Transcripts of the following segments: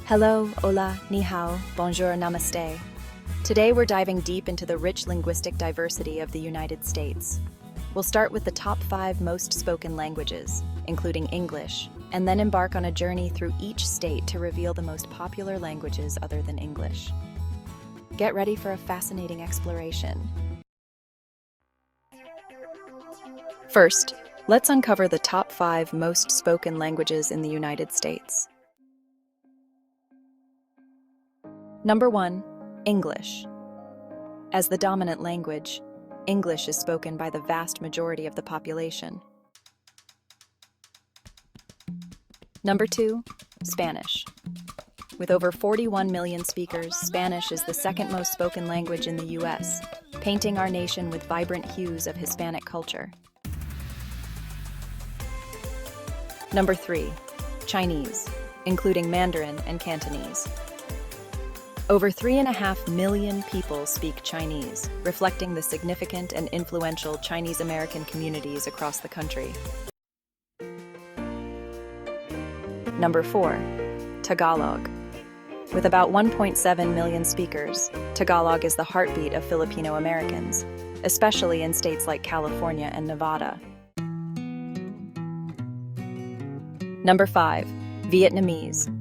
Hello, hola, ni hao, bonjour, namaste. Today we're diving deep into the rich linguistic diversity of the United States. We'll start with the top 5 most spoken languages, including English, and then embark on a journey through each state to reveal the most popular languages other than English. Get ready for a fascinating exploration. First, let's uncover the top 5 most spoken languages in the United States. Number 1, English. As the dominant language, English is spoken by the vast majority of the population. Number 2, Spanish. With over 41 million speakers, Spanish is the second most spoken language in the U.S., painting our nation with vibrant hues of Hispanic culture. Number 3, Chinese, including Mandarin and Cantonese. Over 3.5 million people speak Chinese, reflecting the significant and influential Chinese American communities across the country. Number 4, Tagalog. With about 1.7 million speakers, Tagalog is the heartbeat of Filipino Americans, especially in states like California and Nevada. Number 5, Vietnamese.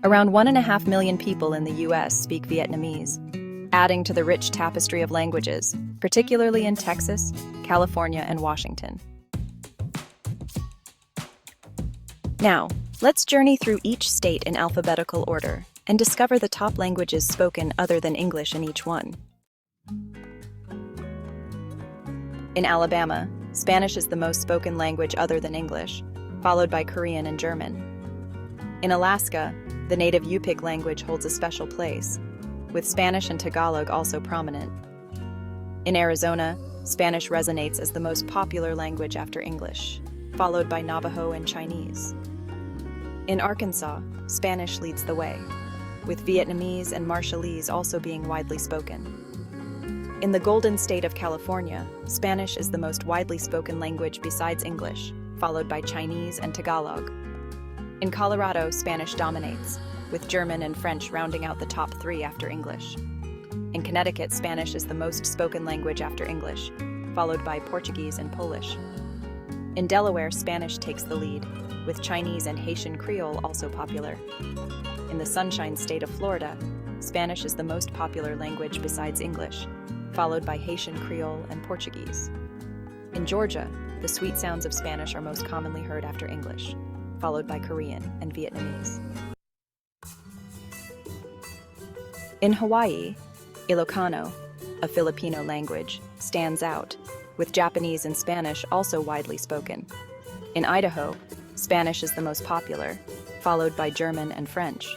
Around 1.5 million people in the U.S. speak Vietnamese, adding to the rich tapestry of languages, particularly in Texas, California, and Washington. Now, let's journey through each state in alphabetical order and discover the top languages spoken other than English in each one. In Alabama, Spanish is the most spoken language other than English, followed by Korean and German. In Alaska, the native Yupik language holds a special place, with Spanish and Tagalog also prominent. In Arizona, Spanish resonates as the most popular language after English, followed by Navajo and Chinese. In Arkansas, Spanish leads the way, with Vietnamese and Marshallese also being widely spoken. In the Golden State of California, Spanish is the most widely spoken language besides English, followed by Chinese and Tagalog. In Colorado, Spanish dominates, with German and French rounding out the top 3 after English. In Connecticut, Spanish is the most spoken language after English, followed by Portuguese and Polish. In Delaware, Spanish takes the lead, with Chinese and Haitian Creole also popular. In the Sunshine State of Florida, Spanish is the most popular language besides English, followed by Haitian Creole and Portuguese. In Georgia, the sweet sounds of Spanish are most commonly heard after English, followed by Korean and Vietnamese. In Hawaii, Ilocano, a Filipino language, stands out, with Japanese and Spanish also widely spoken. In Idaho, Spanish is the most popular, followed by German and French.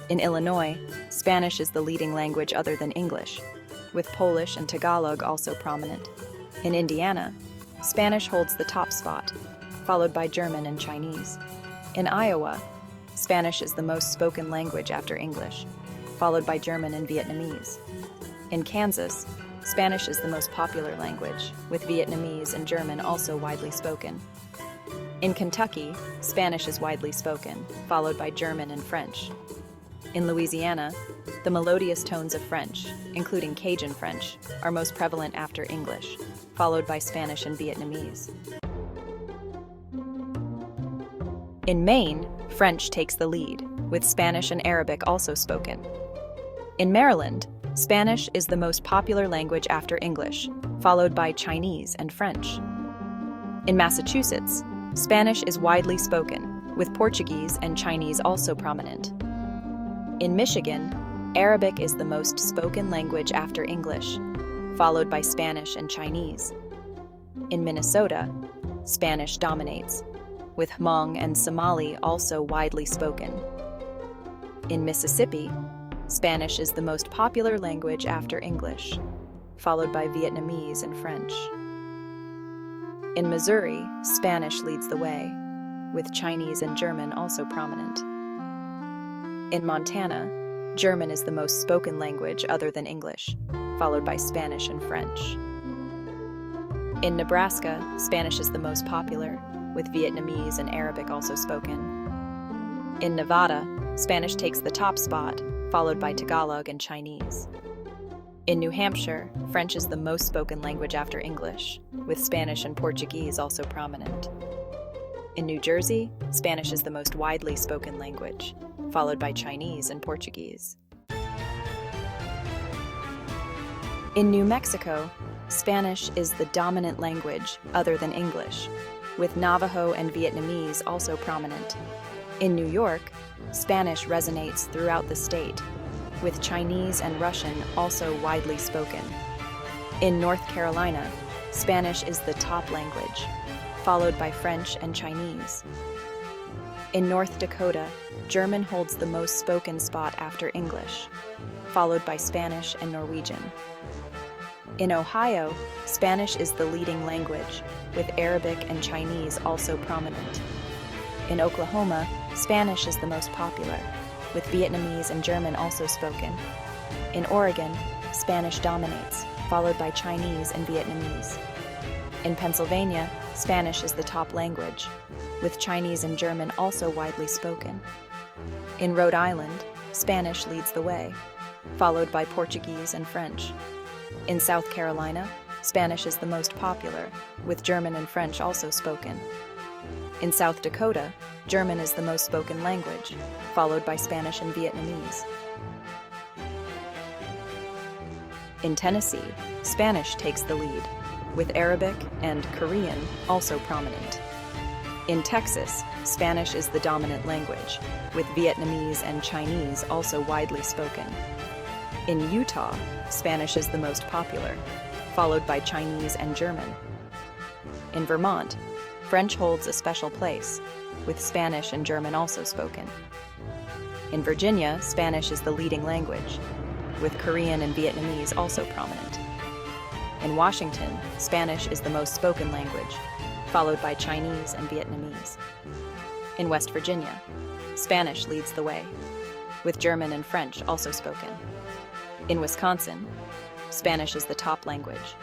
In Illinois, Spanish is the leading language other than English, with Polish and Tagalog also prominent. In Indiana, Spanish holds the top spot, followed by German and Chinese. In Iowa, Spanish is the most spoken language after English, followed by German and Vietnamese. In Kansas, Spanish is the most popular language, with Vietnamese and German also widely spoken. In Kentucky, Spanish is widely spoken, followed by German and French. In Louisiana, the melodious tones of French, including Cajun French, are most prevalent after English, followed by Spanish and Vietnamese. In Maine, French takes the lead, with Spanish and Arabic also spoken. In Maryland, Spanish is the most popular language after English, followed by Chinese and French. In Massachusetts, Spanish is widely spoken, with Portuguese and Chinese also prominent. In Michigan, Arabic is the most spoken language after English, followed by Spanish and Chinese. In Minnesota, Spanish dominates, with Hmong and Somali also widely spoken. In Mississippi, Spanish is the most popular language after English, followed by Vietnamese and French. In Missouri, Spanish leads the way, with Chinese and German also prominent. In Montana, German is the most spoken language other than English, followed by Spanish and French. In Nebraska, Spanish is the most popular, with Vietnamese and Arabic also spoken. In Nevada, Spanish takes the top spot, followed by Tagalog and Chinese. In New Hampshire, French is the most spoken language after English, with Spanish and Portuguese also prominent. In New Jersey, Spanish is the most widely spoken language, followed by Chinese and Portuguese. In New Mexico, Spanish is the dominant language other than English, with Navajo and Vietnamese also prominent. In New York, Spanish resonates throughout the state, with Chinese and Russian also widely spoken. In North Carolina, Spanish is the top language, followed by French and Chinese. In North Dakota, German holds the most spoken spot after English, followed by Spanish and Norwegian. In Ohio, Spanish is the leading language, with Arabic and Chinese also prominent. In Oklahoma, Spanish is the most popular, with Vietnamese and German also spoken. In Oregon, Spanish dominates, followed by Chinese and Vietnamese. In Pennsylvania, Spanish is the top language, with Chinese and German also widely spoken. In Rhode Island, Spanish leads the way, followed by Portuguese and French. In South Carolina, Spanish is the most popular, with German and French also spoken. In South Dakota, German is the most spoken language, followed by Spanish and Vietnamese. In Tennessee, Spanish takes the lead, with Arabic and Korean also prominent. In Texas, Spanish is the dominant language, with Vietnamese and Chinese also widely spoken. In Utah, Spanish is the most popular, followed by Chinese and German. In Vermont, French holds a special place, with Spanish and German also spoken. In Virginia, Spanish is the leading language, with Korean and Vietnamese also prominent. In Washington, Spanish is the most spoken language, followed by Chinese and Vietnamese. In West Virginia, Spanish leads the way, with German and French also spoken. In Wisconsin, Spanish is the top language,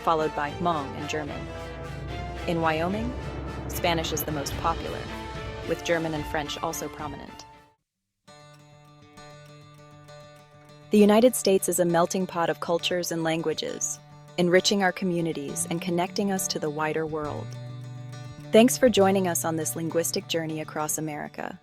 followed by Hmong and German. In Wyoming, Spanish is the most popular, with German and French also prominent. The United States is a melting pot of cultures and languages, enriching our communities and connecting us to the wider world. Thanks for joining us on this linguistic journey across America.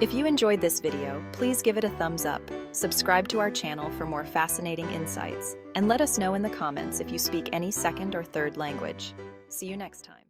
If you enjoyed this video, please give it a thumbs up, subscribe to our channel for more fascinating insights, and let us know in the comments if you speak any second or third language. See you next time.